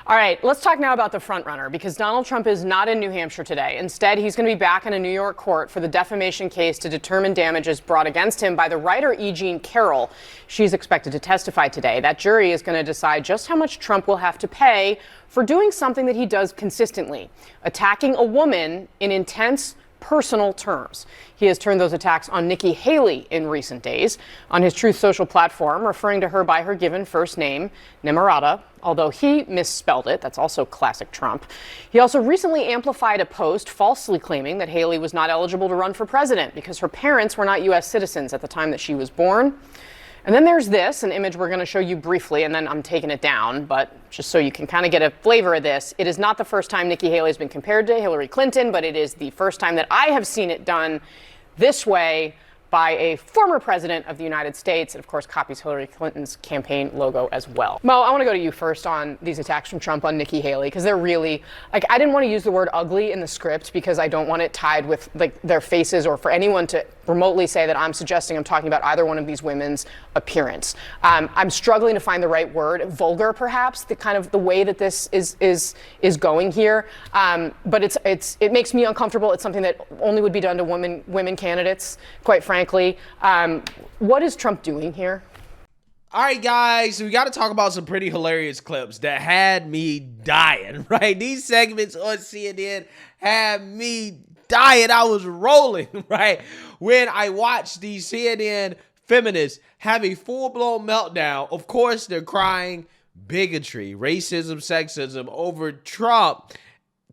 All right, let's talk now about the frontrunner, because Donald Trump is not in New Hampshire today. Instead, he's going to be back in a New York court for the defamation case to determine damages brought against him by the writer E. Jean Carroll. She's expected to testify today. That jury is going to decide just how much Trump will have to pay for doing something that he does consistently, attacking a woman in intense personal terms. He has turned those attacks on Nikki Haley in recent days on his Truth Social platform, referring to her by her given first name, Nimrada, although he misspelled it. That's also classic Trump. He also recently amplified a post falsely claiming that Haley was not eligible to run for president because her parents were not U.S. citizens at the time that she was born. And then there's this, an image we're going to show you briefly, and then I'm taking it down, but just so you can kind of get a flavor of this. It is not the first time Nikki Haley has been compared to Hillary Clinton, but it is the first time that I have seen it done this way by a former president of the United States. It, of course, copies Hillary Clinton's campaign logo as well. Mo, I want to go to you first on these attacks from Trump on Nikki Haley, because they're really, like, I didn't want to use the word ugly in the script because I don't want it tied with, like, their faces, or for anyone to remotely say that I'm suggesting I'm talking about either one of these women's appearance. I'm struggling to find the right word. Vulgar, perhaps, the kind of the way that this is going here. But it makes me uncomfortable. It's something that only would be done to women candidates, quite frankly. What is Trump doing here? All right, guys, we got to talk about some pretty hilarious clips that had me dying, right? These segments on CNN had me dying. I was rolling, right? When I watched these CNN feminists have a full-blown meltdown. Of course, they're crying bigotry, racism, sexism over Trump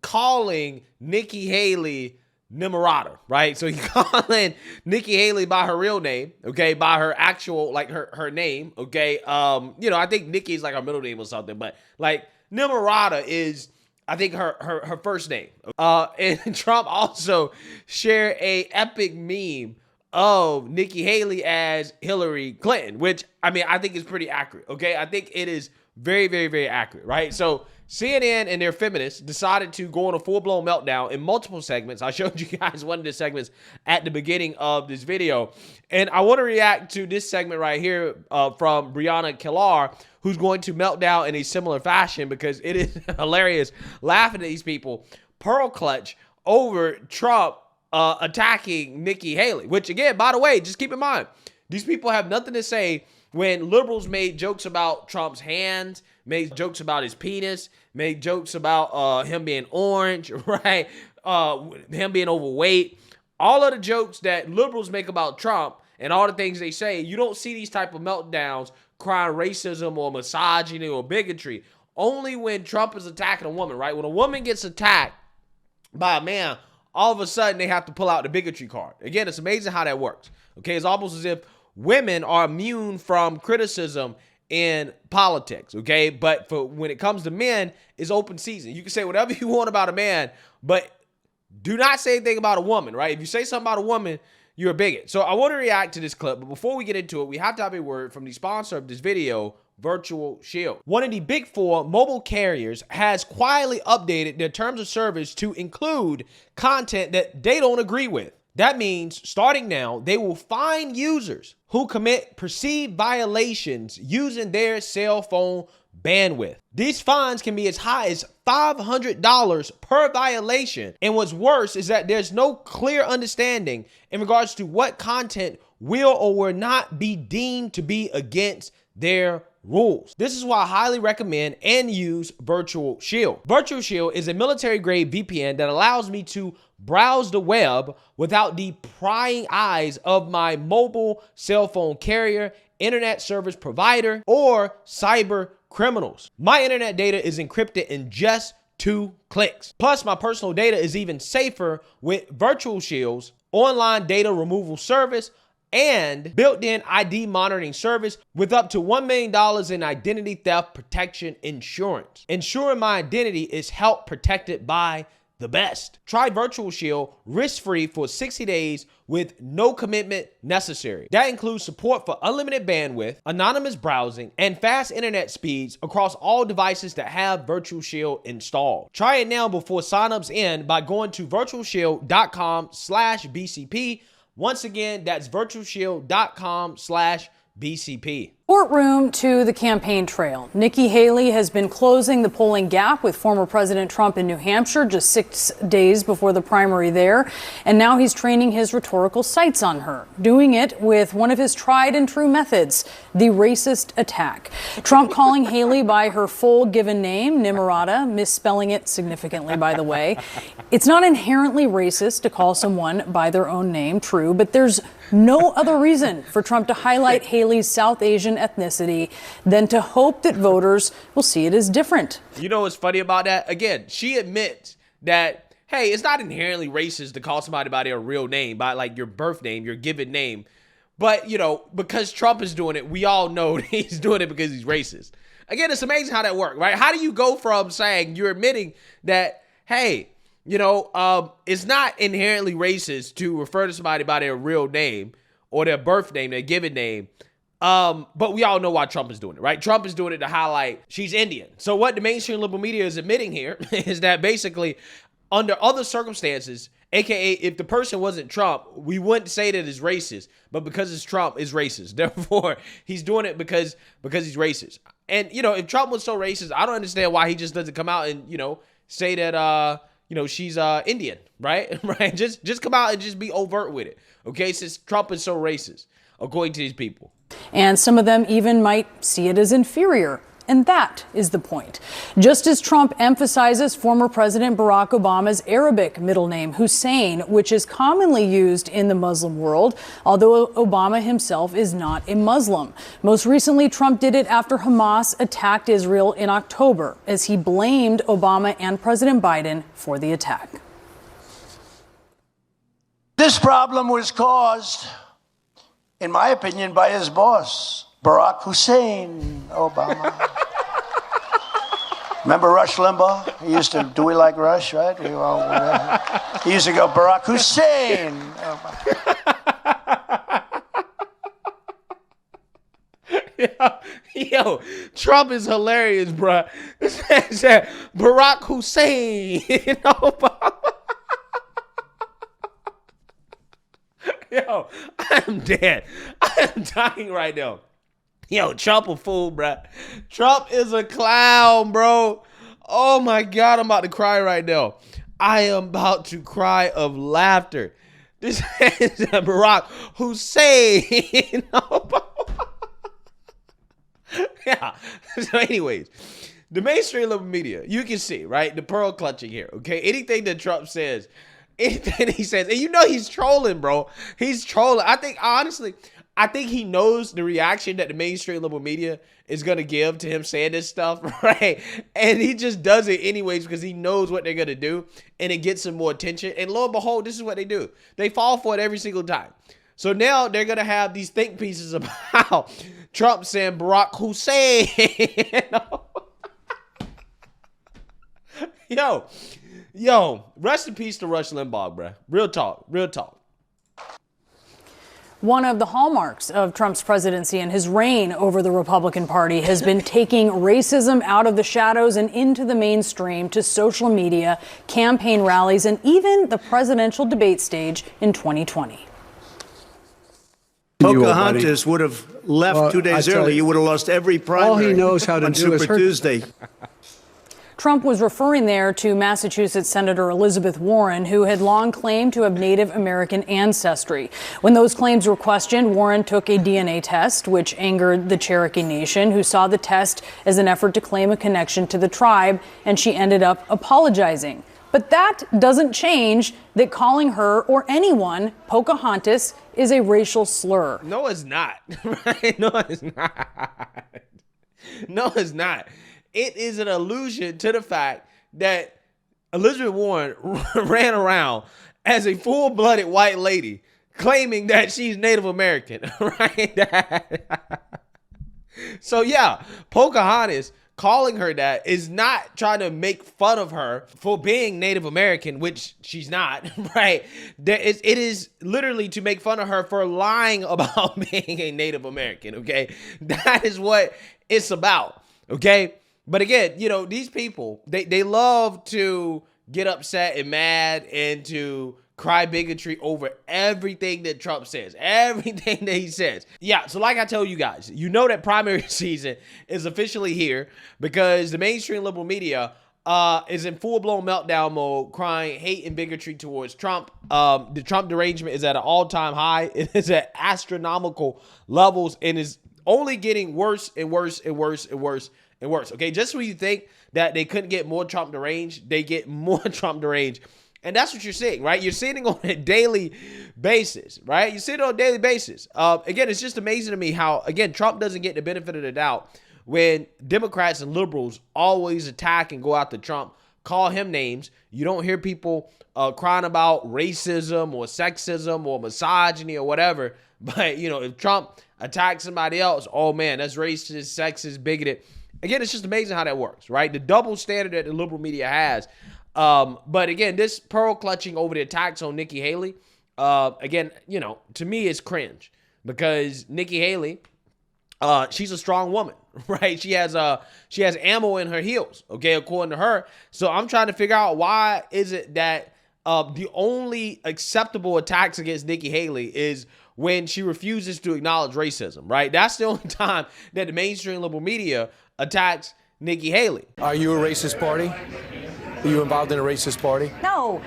calling Nikki Haley Nimrada, right? So he's calling Nikki Haley by her real name, okay, by her actual, like, her name, okay? I think Nikki is like her middle name or something, but like Nimrada is, I think, her first name. And Trump also shared a epic meme of Nikki Haley as Hillary Clinton, which, I mean, I think is pretty accurate, okay? I think it is very, very, very accurate, right? So CNN and their feminists decided to go on a full-blown meltdown in multiple segments. I showed you guys one of the segments at the beginning of this video. And I want to react to this segment right here from Brianna Keilar, who's going to melt down in a similar fashion because it is hilarious laughing at these people pearl clutch over Trump attacking Nikki Haley, which, again, by the way, just keep in mind, these people have nothing to say when liberals made jokes about Trump's hands, made jokes about his penis, made jokes about him being orange, right? Him being overweight. All of the jokes that liberals make about Trump and all the things they say, you don't see these type of meltdowns crying racism or misogyny or bigotry. Only when Trump is attacking a woman, right? When a woman gets attacked by a man, all of a sudden they have to pull out the bigotry card. Again, it's amazing how that works. Okay, it's almost as if women are immune from criticism in politics, okay? But for when it comes to men, it's open season. You can say whatever you want about a man, but do not say anything about a woman, right? If you say something about a woman, you're a bigot. So I want to react to this clip, but before we get into it, we have to have a word from the sponsor of this video, Virtual Shield. One of the big four mobile carriers has quietly updated their terms of service to include content that they don't agree with. That means, starting now, they will fine users who commit perceived violations using their cell phone bandwidth. These fines can be as high as $500 per violation. And what's worse is that there's no clear understanding in regards to what content will or will not be deemed to be against their rules. This is why I highly recommend and use Virtual Shield. Virtual Shield is a military-grade VPN that allows me to browse the web without the prying eyes of my mobile cell phone carrier, internet service provider, or cyber criminals. My internet data is encrypted in just 2 clicks. Plus, my personal data is even safer with Virtual Shield's online data removal service and built-in ID monitoring service with up to $1 million in identity theft protection insurance. Ensuring my identity is held protected by the best. Try Virtual Shield risk-free for 60 days with no commitment necessary. That includes support for unlimited bandwidth, anonymous browsing, and fast internet speeds across all devices that have Virtual Shield installed. Try it now before signups end by going to virtualshield.com/BCP. Once again, that's virtualshield.com/BCP. Courtroom to the campaign trail. Nikki Haley has been closing the polling gap with former President Trump in New Hampshire just 6 days before the primary there. And now he's training his rhetorical sights on her, doing it with one of his tried and true methods, the racist attack. Trump calling Haley by her full given name, Nimrada, misspelling it significantly, by the way. It's not inherently racist to call someone by their own name, true, but there's no other reason for Trump to highlight Haley's South Asian ethnicity than to hope that voters will see it as different. You know what's funny about that? Again, she admits that, hey, it's not inherently racist to call somebody by their real name, by like your birth name, your given name. But, you know, because Trump is doing it, we all know that he's doing it because he's racist. Again, it's amazing how that works, right? How do you go from saying you're admitting that, hey, you know, it's not inherently racist to refer to somebody by their real name or their birth name, their given name. But we all know why Trump is doing it, right? Trump is doing it to highlight she's Indian. So what the mainstream liberal media is admitting here is that basically under other circumstances, AKA if the person wasn't Trump, we wouldn't say that it's racist, but because it's Trump, it's racist. Therefore, he's doing it because he's racist. And, you know, if Trump was so racist, I don't understand why he just doesn't come out and, you know, say that, you know, she's Indian, right? Right? Just come out and just be overt with it, okay? Since Trump is so racist, according to these people. And some of them even might see it as inferior. And that is the point. Just as Trump emphasizes former President Barack Obama's Arabic middle name, Hussein, which is commonly used in the Muslim world, although Obama himself is not a Muslim. Most recently, Trump did it after Hamas attacked Israel in October, as he blamed Obama and President Biden for the attack. This problem was caused, in my opinion, by his boss, Barack Hussein Obama. Remember Rush Limbaugh? He used to, do we like Rush, right? He used to go, Barack Hussein Obama. Yo, Trump is hilarious, bro. Barack Hussein Obama. Yo, I'm dead. I am dying right now. Yo, Trump a fool, bro. Trump is a clown, bro. Oh my God, I'm about to cry right now. I am about to cry of laughter. This is Barack Hussein. Yeah. So anyways, the mainstream liberal media, you can see, right? The pearl clutching here, okay? Anything that Trump says, anything he says, and you know he's trolling, bro. He's trolling. I think, honestly, he knows the reaction that the mainstream liberal media is going to give to him saying this stuff, right? And he just does it anyways because he knows what they're going to do, and it gets him more attention. And lo and behold, this is what they do. They fall for it every single time. So now they're going to have these think pieces about Trump saying Barack Hussein. Yo, rest in peace to Rush Limbaugh, bro. Real talk, real talk. One of the hallmarks of Trump's presidency and his reign over the Republican Party has been taking racism out of the shadows and into the mainstream to social media, campaign rallies, and even the presidential debate stage in 2020. Pocahontas would have left 2 days early. You would have lost every primary. All he knows how to do Super is hurt. Tuesday. Trump was referring there to Massachusetts Senator Elizabeth Warren, who had long claimed to have Native American ancestry. When those claims were questioned, Warren took a DNA test, which angered the Cherokee Nation, who saw the test as an effort to claim a connection to the tribe, and she ended up apologizing. But that doesn't change that calling her or anyone Pocahontas is a racial slur. No, it's not. Right? No, it's not. No, it's not. It is an allusion to the fact that Elizabeth Warren ran around as a full-blooded white lady claiming that she's Native American, right? So yeah, Pocahontas calling her that is not trying to make fun of her for being Native American, which she's not, right? It is literally to make fun of her for lying about being a Native American, okay? That is what it's about, okay? But again, you know, these people, they love to get upset and mad and to cry bigotry over everything that Trump says, everything that he says. Yeah, so like I told you guys, you know that primary season is officially here because the mainstream liberal media is in full-blown meltdown mode, crying hate and bigotry towards Trump. The Trump derangement is at an all-time high. It is at astronomical levels and is only getting worse and worse and worse and worse and worse. Okay, just when you think that they couldn't get more Trump deranged, they get more Trump deranged. And that's what you're seeing, right? You're seeing it on a daily basis, right? You see it on a daily basis. Again, it's just amazing to me how, again, Trump doesn't get the benefit of the doubt when Democrats and liberals always attack and go after Trump, call him names. You don't hear people crying about racism or sexism or misogyny or whatever. But, you know, if Trump attacks somebody else, oh, man, that's racist, sexist, bigoted. Again, it's just amazing how that works, right? The double standard that the liberal media has. But again, this pearl clutching over the attacks on Nikki Haley, again, you know, to me is cringe because Nikki Haley, she's a strong woman, right? She has ammo in her heels, okay, according to her. So I'm trying to figure out why is it that the only acceptable attacks against Nikki Haley is when she refuses to acknowledge racism, right? That's the only time that the mainstream liberal media attacks Nikki Haley. Are you a racist party? Are you involved in a racist party? No.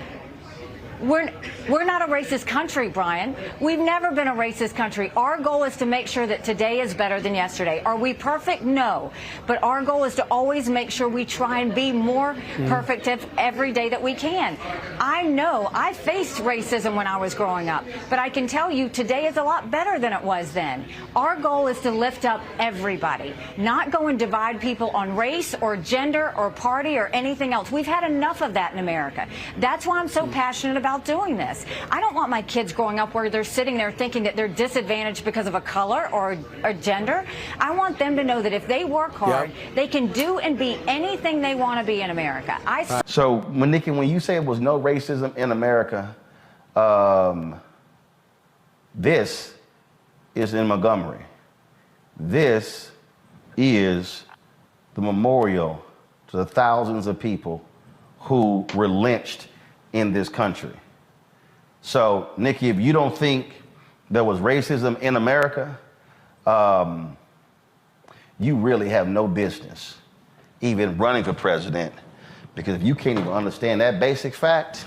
We're not a racist country, Brian. We've never been a racist country. Our goal is to make sure that today is better than yesterday. Are we perfect? No. But our goal is to always make sure we try and be more perfect every day that we can. I know I faced racism when I was growing up, but I can tell you today is a lot better than it was then. Our goal is to lift up everybody, not go and divide people on race or gender or party or anything else. We've had enough of that in America. That's why I'm so passionate about doing this. I don't want my kids growing up where they're sitting there thinking that they're disadvantaged because of a color or a gender. I want them to know that if they work hard, they can do and be anything they want to be in America. So, Nikki, when you say it was no racism in America, this is in Montgomery. This is the memorial to the thousands of people who were lynched in this country. So, Nikki, if you don't think there was racism in America, you really have no business even running for president, because if you can't even understand that basic fact,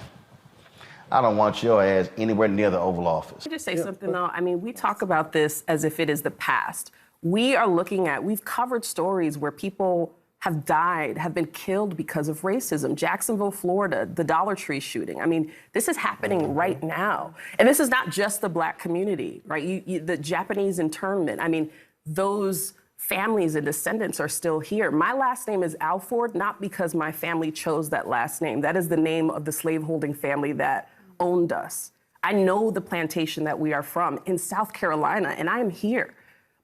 I don't want your ass anywhere near the Oval Office. Can I just say something, though? I mean, we talk about this as if it is the past. We've covered stories where people have died, have been killed because of racism. Jacksonville, Florida, the Dollar Tree shooting. I mean, this is happening right now. And this is not just the Black community, right? The Japanese internment. I mean, those families and descendants are still here. My last name is Alford, not because my family chose that last name. That is the name of the slaveholding family that owned us. I know the plantation that we are from in South Carolina, and I am here.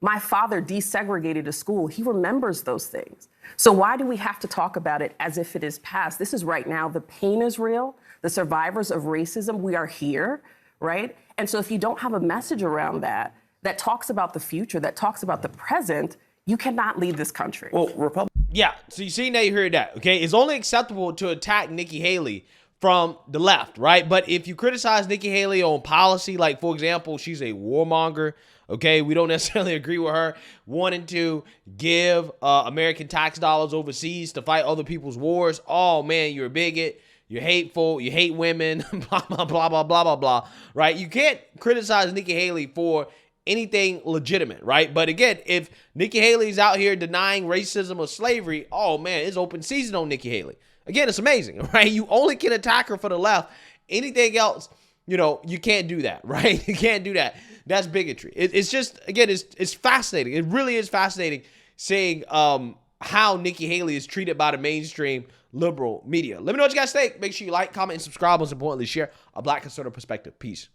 My father desegregated a school. He remembers those things. So why do we have to talk about it as if it is past? This is right now. The pain is real. The survivors of racism, we are here, right? And so if you don't have a message around that talks about the future, that talks about the present, you cannot lead this country. Well, yeah, so you see now you heard that, okay? It's only acceptable to attack Nikki Haley from the left, right? But if you criticize Nikki Haley on policy, like, for example, she's a warmonger, okay? We don't necessarily agree with her wanting to give American tax dollars overseas to fight other people's wars. Oh, man, you're a bigot. You're hateful. You hate women, blah, blah, blah, blah, blah, blah, blah, right? You can't criticize Nikki Haley for anything legitimate, right? But again, if Nikki Haley's out here denying racism or slavery, oh, man, it's open season on Nikki Haley. Again, it's amazing, right? You only can attack her for the left. Anything else, you know, you can't do that, right? You can't do that. That's bigotry. It's just, again, it's fascinating. It really is fascinating seeing how Nikki Haley is treated by the mainstream liberal media. Let me know what you guys think. Make sure you like, comment, and subscribe. Most importantly, share a Black conservative perspective. Peace.